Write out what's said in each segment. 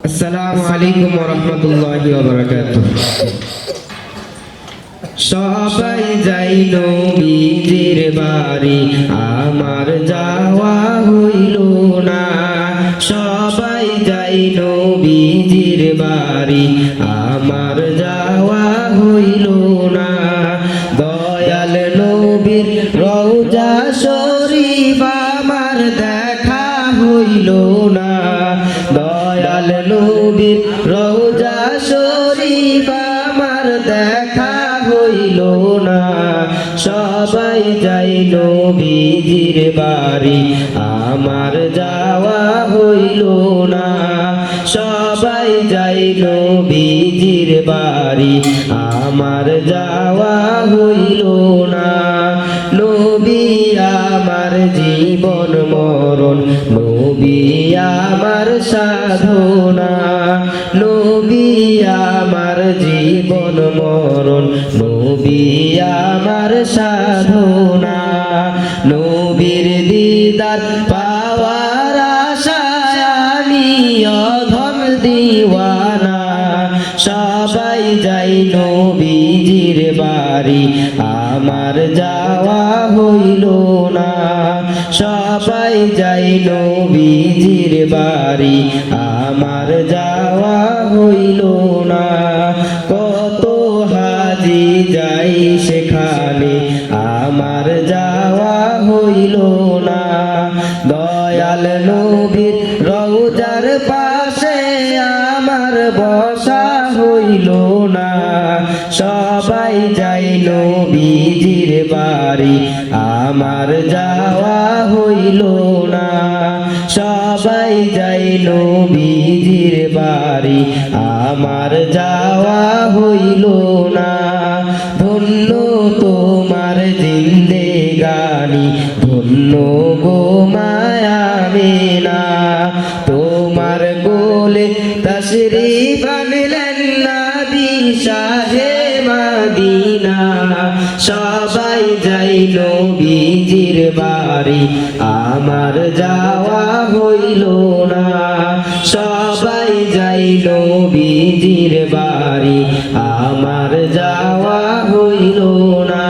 আসসালামু আলাইকুম ওয়া রাহমাতুল্লাহি ওয়া বারাকাতুহু। সবাই যাই নবীজির বাড়ি, আমার যাওয়া হইল না। সবাই যাই নবীজির বাড়ি, আমার যাওয়া হইল না। দয়াল নবীর রওজা শরীফ আমার দেখা হইল না। দয়াল নবীর রওজা শরীফ আমার দেখা হইল না। সবাই যাই নবীজির বাড়ি, আমার যাওয়া হইল না। সবাই যাই নবীজির বাড়ি, আমার যাওয়া হইল না। নবী আমার জীবন মরণ, নবী আমার সাধনা। নবী আমার জীবন মরণ, নবী আমার সাধনা। নবীর দিদার পাওয়ার আশায় আমি অধম দিওয়ানা। সবাই যাই নবীজির বাড়ি, আমার যাওয়া হইল না। সবাই যাই নবীজির বাড়ি, আমার যাওয়া হইল না। কত হাজি যাই সেখানে, আমার যাওয়া হইল না। দয়াল নবীর রওজার পাশে আমার বসা হইল না। সবাই যাই নবীজির বাড়ি, আমার যাওয়া হইল না। সবাই যাই নবীজির বাড়ি, আমার যাওয়া হইল না। ধন্য তোমার জিন্দেগানি, ধন্য গো মায়া আমিনা। তোমার কোলে তশরিফ আনলেন নবী শাহে মদিনা। সবাই যাই নবীজির বাড়ি, আমার যাওয়া হইল না। সবাই যাই নবীজির বাড়ি, আমার যাওয়া হইল না।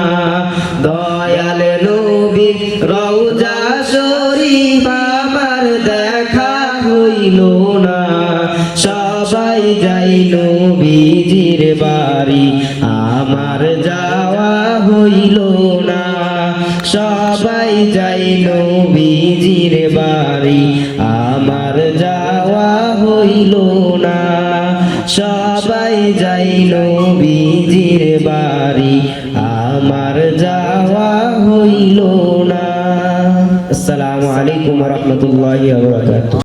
দয়াল নবীর রওজা শরীফ আমার দেখা হইল না। সবাই যাই নবীজির বাড়ি, আমার যাওয়া হইল না। সবাই যাই নবীজির বাড়ি, আমার যাওয়া হইল না। সবাই যাই নবীজির বাড়ি, আমার যাওয়া হইল না। আসসালামু আলাইকুম ওয়া রাহমাতুল্লাহি ওয়া বারাকাতুহু।